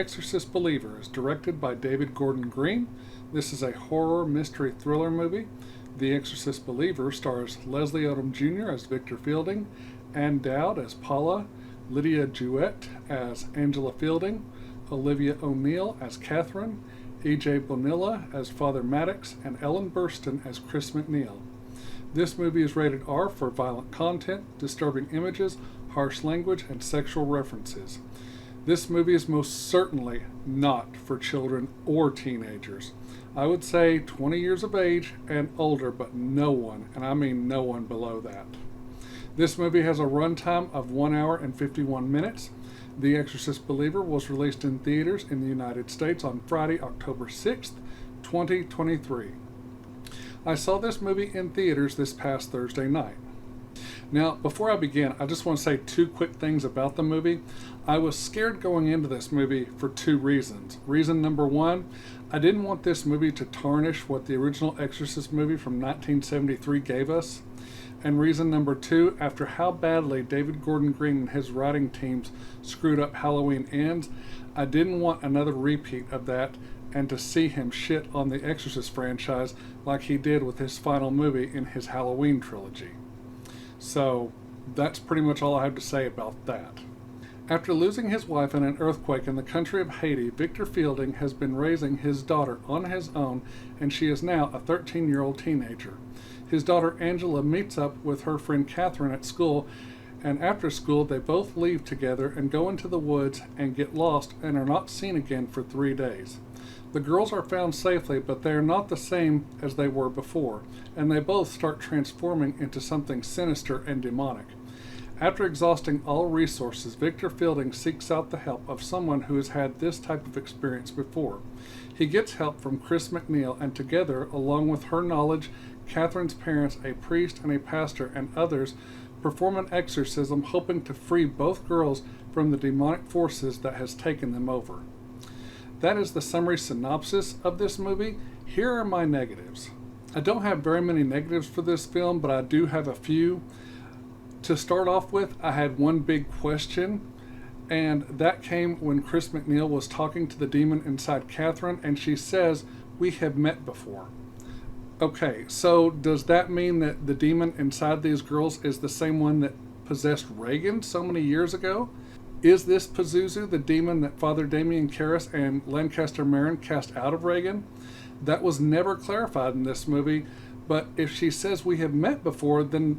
Exorcist Believer is directed by David Gordon Green. This is a horror mystery thriller movie. The Exorcist Believer stars Leslie Odom Jr. as Victor Fielding, Ann Dowd as Paula, Lydia Jewett as Angela Fielding, Olivia O'Neill as Catherine, E.J. Bonilla as Father Maddox, and Ellen Burstyn as Chris McNeil. This movie is rated R for violent content, disturbing images, harsh language, and sexual references. This movie is most certainly not for children or teenagers. I would say 20 years of age and older, but no one, and I mean no one below that. This movie has a runtime of 1 hour and 51 minutes. The Exorcist Believer was released in theaters in the United States on Friday, October 6th, 2023. I saw this movie in theaters this past Thursday night. Now, before I begin, I just want to say two quick things about the movie. I was scared going into this movie for two reasons. Reason number one, I didn't want this movie to tarnish what the original Exorcist movie from 1973 gave us. And reason number two, after how badly David Gordon Green and his writing teams screwed up Halloween Ends, I didn't want another repeat of that and to see him shit on the Exorcist franchise like he did with his final movie in his Halloween trilogy. So that's pretty much all I have to say about that. After losing his wife in an earthquake in the country of Haiti, Victor Fielding has been raising his daughter on his own, and she is now a 13-year-old teenager. His daughter Angela meets up with her friend Catherine at school, and after school they both leave together and go into the woods and get lost and are not seen again for 3 days. The girls are found safely, but they are not the same as they were before, and they both start transforming into something sinister and demonic. After exhausting all resources, Victor Fielding seeks out the help of someone who has had this type of experience before. He gets help from Chris McNeil, and together, along with her knowledge, Catherine's parents, a priest and a pastor, and others, perform an exorcism hoping to free both girls from the demonic forces that has taken them over. That is the summary synopsis of this movie. Here are my negatives. I don't have very many negatives for this film, but I do have a few. To start off with, I had one big question, and that came when Chris McNeil was talking to the demon inside Catherine, and she says, "We have met before." Okay, so does that mean that the demon inside these girls is the same one that possessed Reagan so many years ago? Is this Pazuzu the demon that Father Damien Karras and Lancaster Marin cast out of Reagan? That was never clarified in this movie, but if she says we have met before, then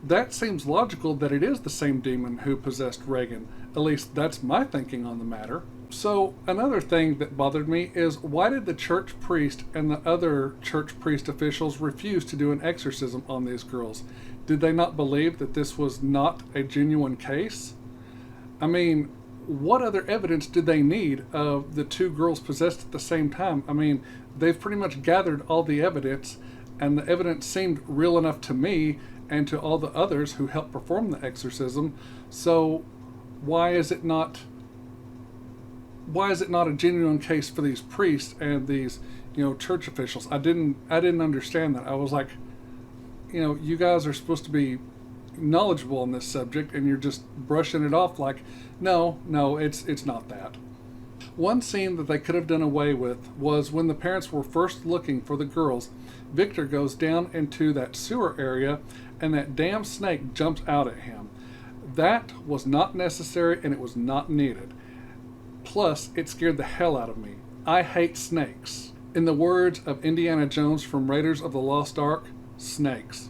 that seems logical that it is the same demon who possessed Reagan. At least that's my thinking on the matter. So another thing that bothered me is, why did the church priest and the other church priest officials refuse to do an exorcism on these girls? Did they not believe that this was not a genuine case? I mean, what other evidence did they need of the two girls possessed at the same time? I mean, they've pretty much gathered all the evidence, and the evidence seemed real enough to me and to all the others who helped perform the exorcism. So why is it not a genuine case for these priests and these, church officials? I didn't understand that. I was like, you guys are supposed to be knowledgeable on this subject, and you're just brushing it off like, no, it's not that. One scene that they could have done away with was when the parents were first looking for the girls. Victor goes down into that sewer area, and that damn snake jumps out at him. That was not necessary, and it was not needed. Plus, it scared the hell out of me. I hate snakes. In the words of Indiana Jones from Raiders of the Lost Ark, snakes.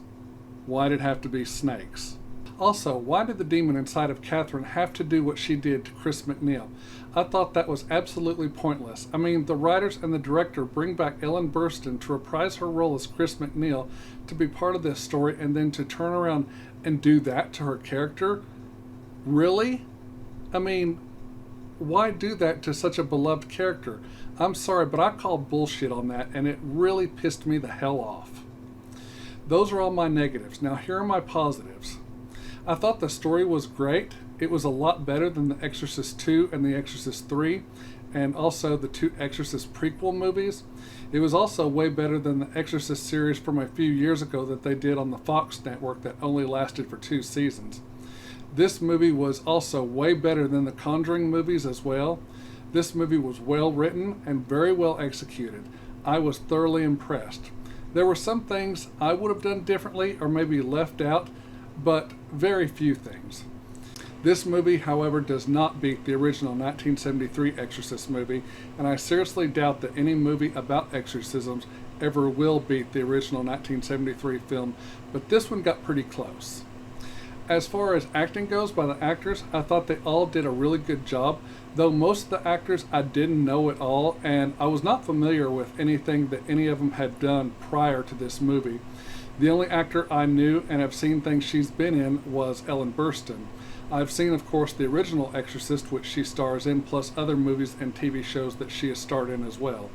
Why did it have to be snakes? Also, why did the demon inside of Catherine have to do what she did to Chris McNeil? I thought that was absolutely pointless. I mean, the writers and the director bring back Ellen Burstyn to reprise her role as Chris McNeil to be part of this story, and then to turn around and do that to her character? Really? I mean, why do that to such a beloved character? I'm sorry, but I call bullshit on that, and it really pissed me the hell off. Those are all my negatives. Now here are my positives. I thought the story was great. It was a lot better than The Exorcist 2 and The Exorcist 3, and also the two Exorcist prequel movies. It was also way better than the Exorcist series from a few years ago that they did on the Fox network that only lasted for 2 seasons. This movie was also way better than the Conjuring movies as well. This movie was well written and very well executed. I was thoroughly impressed. There were some things I would have done differently or maybe left out, but very few things. This movie, however, does not beat the original 1973 Exorcist movie, and I seriously doubt that any movie about exorcisms ever will beat the original 1973 film, but this one got pretty close. As far as acting goes by the actors, I thought they all did a really good job, though most of the actors I didn't know at all, and I was not familiar with anything that any of them had done prior to this movie. The only actor I knew and have seen things she's been in was Ellen Burstyn. I've seen, of course, the original Exorcist, which she stars in, plus other movies and TV shows that she has starred in as well.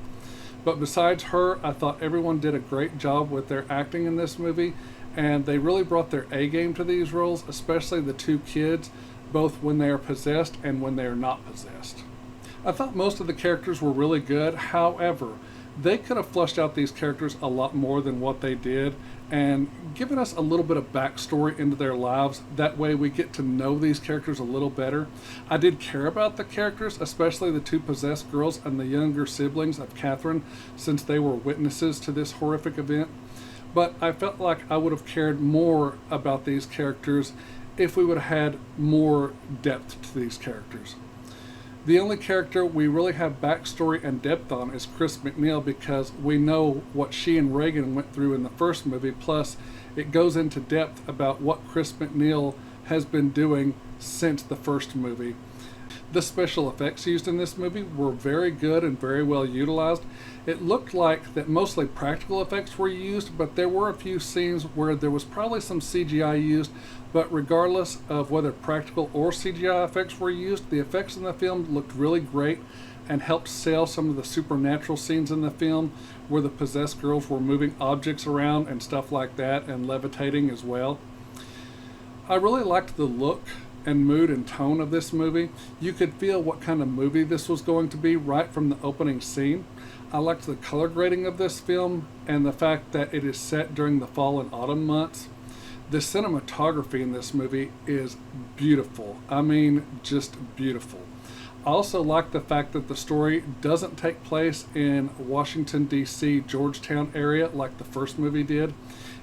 But besides her, I thought everyone did a great job with their acting in this movie, and they really brought their A game to these roles, especially the two kids, both when they are possessed and when they are not possessed. I thought most of the characters were really good. However, they could have fleshed out these characters a lot more than what they did and given us a little bit of backstory into their lives. That way we get to know these characters a little better. I did care about the characters, especially the two possessed girls and the younger siblings of Catherine, since they were witnesses to this horrific event. But I felt like I would have cared more about these characters if we would have had more depth to these characters. The only character we really have backstory and depth on is Chris MacNeil, because we know what she and Reagan went through in the first movie, plus it goes into depth about what Chris MacNeil has been doing since the first movie. The special effects used in this movie were very good and very well utilized. It looked like that mostly practical effects were used, but there were a few scenes where there was probably some CGI used, but regardless of whether practical or CGI effects were used, the effects in the film looked really great and helped sell some of the supernatural scenes in the film where the possessed girls were moving objects around and stuff like that and levitating as well. I really liked the look and mood and tone of this movie. You could feel what kind of movie this was going to be right from the opening scene. I liked the color grading of this film and the fact that it is set during the fall and autumn months. The cinematography in this movie is beautiful. I mean, just beautiful. I also like the fact that the story doesn't take place in Washington, D.C., Georgetown area like the first movie did.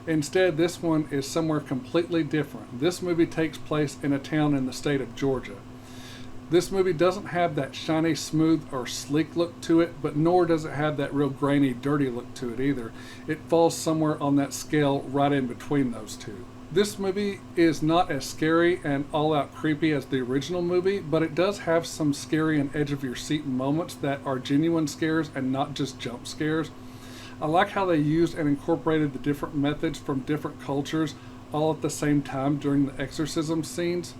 Instead, this one is somewhere completely different. This movie takes place in a town in the state of Georgia. This movie doesn't have that shiny, smooth, or sleek look to it, but nor does it have that real grainy, dirty look to it either. It falls somewhere on that scale right in between those two. This movie is not as scary and all-out creepy as the original movie, but it does have some scary and edge-of-your-seat moments that are genuine scares and not just jump scares. I like how they used and incorporated the different methods from different cultures all at the same time during the exorcism scenes.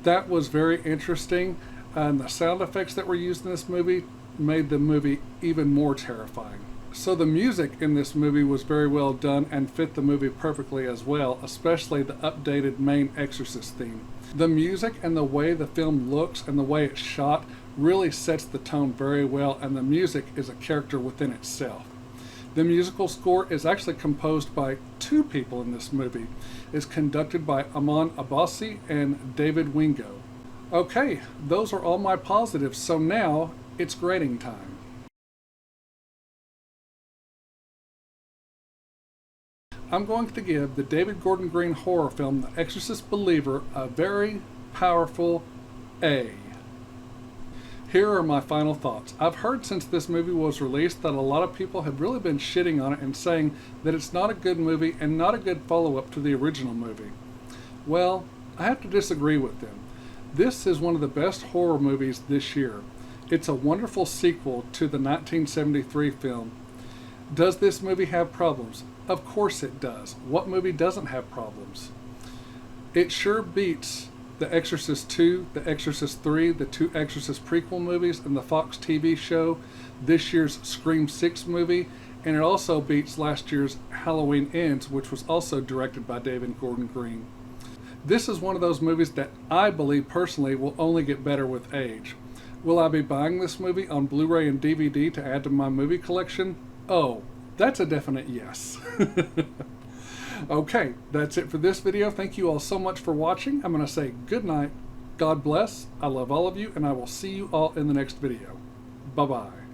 That was very interesting, and the sound effects that were used in this movie made the movie even more terrifying. So the music in this movie was very well done and fit the movie perfectly as well, especially the updated main Exorcist theme. The music and the way the film looks and the way it's shot really sets the tone very well, and the music is a character within itself. The musical score is actually composed by two people in this movie. It's conducted by Aman Abbasi and David Wingo. Okay, those are all my positives, so now it's grading time. I'm going to give the David Gordon Green horror film The Exorcist Believer a very powerful A. Here are my final thoughts. I've heard since this movie was released that a lot of people have really been shitting on it and saying that it's not a good movie and not a good follow-up to the original movie. Well, I have to disagree with them. This is one of the best horror movies this year. It's a wonderful sequel to the 1973 film. Does this movie have problems? Of course it does. What movie doesn't have problems? It sure beats The Exorcist 2, The Exorcist 3, the two Exorcist prequel movies, and the Fox TV show, this year's Scream 6 movie, and it also beats last year's Halloween Ends, which was also directed by David Gordon Green. This is one of those movies that I believe personally will only get better with age. Will I be buying this movie on Blu-ray and DVD to add to my movie collection? Oh, that's a definite yes. Okay, that's it for this video. Thank you all so much for watching. I'm going to say good night God bless. I love all of you, and I will see you all in the next video. Bye-bye.